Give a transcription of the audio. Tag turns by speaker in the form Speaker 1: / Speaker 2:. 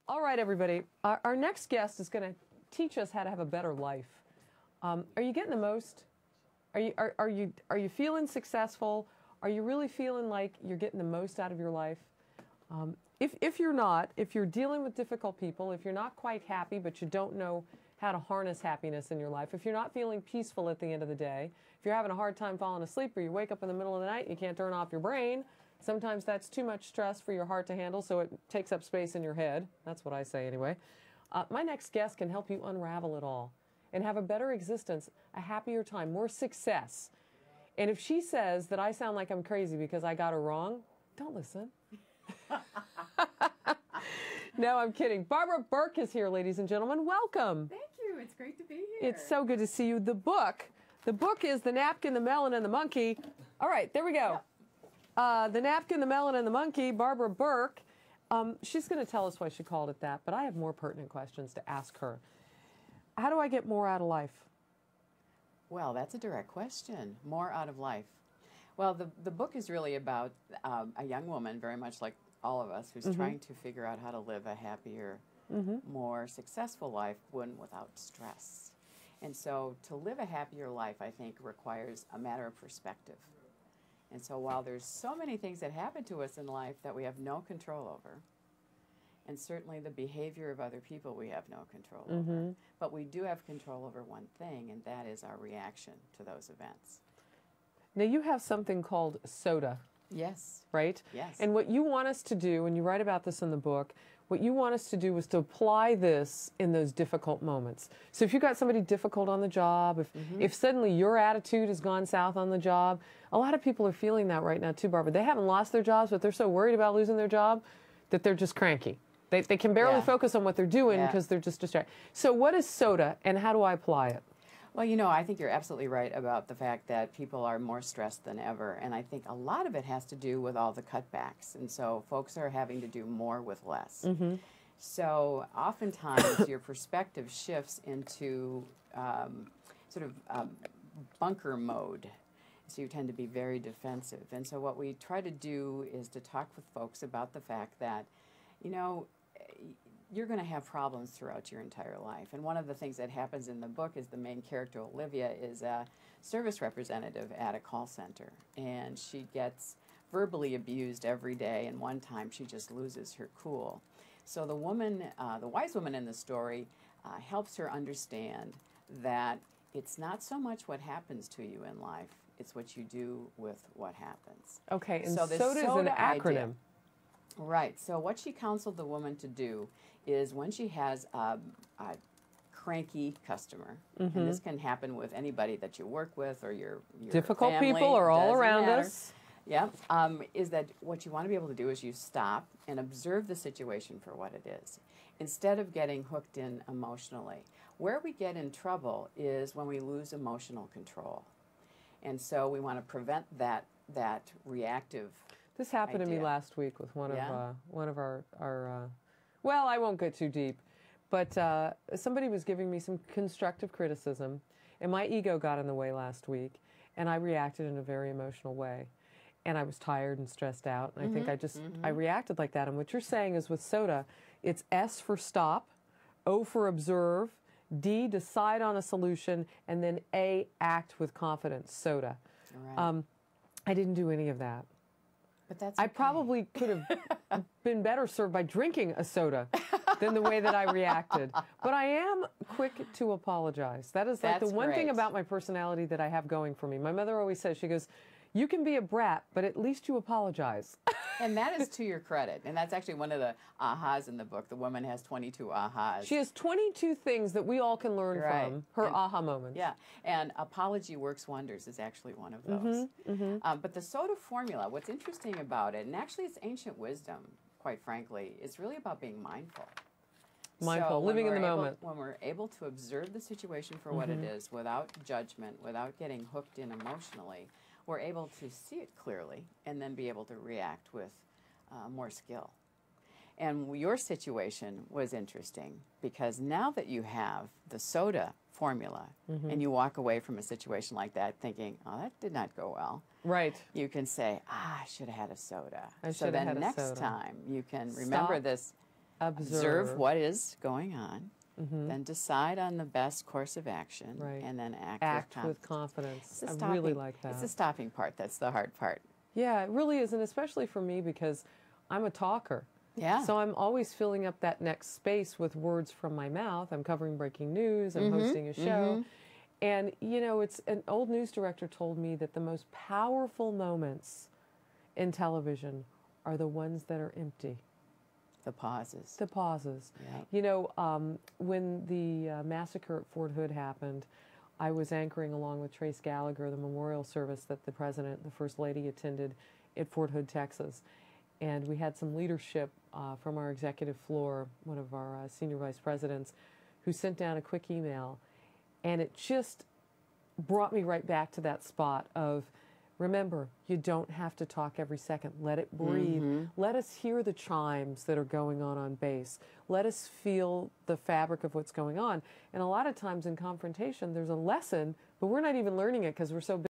Speaker 1: All right, everybody. Our next guest is going to teach us how to have a better life. Are you getting the most? Are you feeling successful? Are you really feeling like you're getting the most out of your life? If you're not, if you're dealing with difficult people, if you're not quite happy but you don't know how to harness happiness in your life, if you're not feeling peaceful at the end of the day, if you're having a hard time falling asleep or you wake up in the middle of the night and you can't turn off your brain, sometimes that's too much stress for your heart to handle, so it takes up space in your head. That's what I say anyway. My next guest can help you unravel it all and have a better existence, a happier time, more success. And if she says that I sound like I'm crazy because I got her wrong, don't listen. No, I'm kidding. Barbara Burke is here, ladies and gentlemen. Welcome.
Speaker 2: Thank you. It's great to be here.
Speaker 1: It's so good to see you. The book is The Napkin, the Melon, and the Monkey. All right, there we go. The Napkin, the Melon, and the Monkey, Barbara Burke. She's going to tell us why she called it that, but I have more pertinent questions to ask her. How do I get more out of life?
Speaker 2: Well, that's a direct question. More out of life. Well, the book is really about a young woman, very much like all of us, who's trying to figure out how to live a happier, more successful life without stress. And so to live a happier life, I think, requires a matter of perspective. And so while there's so many things that happen to us in life that we have no control over, and certainly the behavior of other people we have no control over, but we do have control over one thing, and that is our reaction to those events.
Speaker 1: Now, you have something called soda.
Speaker 2: Yes.
Speaker 1: Right?
Speaker 2: Yes.
Speaker 1: And what you want us to do, and you write about this in the book, what you want us to do is to apply this in those difficult moments. So if you got somebody difficult on the job, if suddenly your attitude has gone south on the job, a lot of people are feeling that right now too, Barbara. They haven't lost their jobs, but they're so worried about losing their job that they're just cranky. They can barely focus on what they're doing because they're just distracted. So what is soda, and how do I apply it?
Speaker 2: Well, you know, I think you're absolutely right about the fact that people are more stressed than ever, and I think a lot of it has to do with all the cutbacks, and so folks are having to do more with less. So oftentimes your perspective shifts into bunker mode, so you tend to be very defensive. And so what we try to do is to talk with folks about the fact that, you know, you're going to have problems throughout your entire life. And one of the things that happens in the book is the main character, Olivia, is a service representative at a call center. And she gets verbally abused every day, and one time she just loses her cool. So the woman, the wise woman in the story, helps her understand that it's not so much what happens to you in life, it's what you do with what happens.
Speaker 1: Okay, and
Speaker 2: so
Speaker 1: soda is an acronym.
Speaker 2: Idea, right. So what she counseled the woman to do is when she has a cranky customer, and this can happen with anybody that you work with or your
Speaker 1: difficult
Speaker 2: family,
Speaker 1: people are all around us.
Speaker 2: Yeah, is that what you want to be able to do is you stop and observe the situation for what it is, instead of getting hooked in emotionally. Where we get in trouble is when we lose emotional control. And so we want to prevent that reactive.
Speaker 1: This happened to me last week with one of our well, I won't go too deep, but somebody was giving me some constructive criticism, and my ego got in the way last week, and I reacted in a very emotional way. And I was tired and stressed out, and I think I reacted like that. And what you're saying is with soda, it's S for stop, O for observe, D, decide on a solution, and then A, act with confidence, soda.
Speaker 2: Right.
Speaker 1: I didn't do any of that.
Speaker 2: But that's okay.
Speaker 1: I probably could have been better served by drinking a soda than the way that I reacted. But I am quick to apologize. That is like the one thing about my personality that I have going for me. My mother always says, she goes, you can be a brat, but at least you apologize.
Speaker 2: And that is to your credit. And that's actually one of the ahas in the book. The woman has 22 ahas.
Speaker 1: She has 22 things that we all can learn from her aha moments.
Speaker 2: Yeah, and apology works wonders is actually one of those. But the soda formula, what's interesting about it, and actually it's ancient wisdom, quite frankly, it's really about being mindful.
Speaker 1: Mindful, living in the moment.
Speaker 2: When we're able to observe the situation for what it is, without judgment, without getting hooked in emotionally, we're able to see it clearly and then be able to react with more skill. And your situation was interesting because now that you have the soda formula and you walk away from a situation like that thinking, oh, that did not go well.
Speaker 1: Right.
Speaker 2: You can say, I should have had a soda.
Speaker 1: I should have had a soda.
Speaker 2: So then next time you can remember this. observe what is going on, then decide on the best course of action,
Speaker 1: Right.
Speaker 2: and then
Speaker 1: Act with confidence.
Speaker 2: It's
Speaker 1: I really like that.
Speaker 2: It's the stopping part that's the hard part.
Speaker 1: Yeah, it really is, and especially for me because I'm a talker.
Speaker 2: Yeah.
Speaker 1: So I'm always filling up that next space with words from my mouth. I'm covering breaking news. I'm hosting a show. And, you know, it's an old news director told me that the most powerful moments in television are the ones that are empty.
Speaker 2: The pauses.
Speaker 1: The pauses.
Speaker 2: Yep.
Speaker 1: You know, when the massacre at Fort Hood happened, I was anchoring along with Trace Gallagher the memorial service that the President, the First Lady attended at Fort Hood, Texas. And we had some leadership from our executive floor, one of our senior vice presidents, who sent down a quick email. And it just brought me right back to that spot of, remember, you don't have to talk every second. Let it breathe. Let us hear the chimes that are going on base. Let us feel the fabric of what's going on. And a lot of times in confrontation, there's a lesson, but we're not even learning it because we're so busy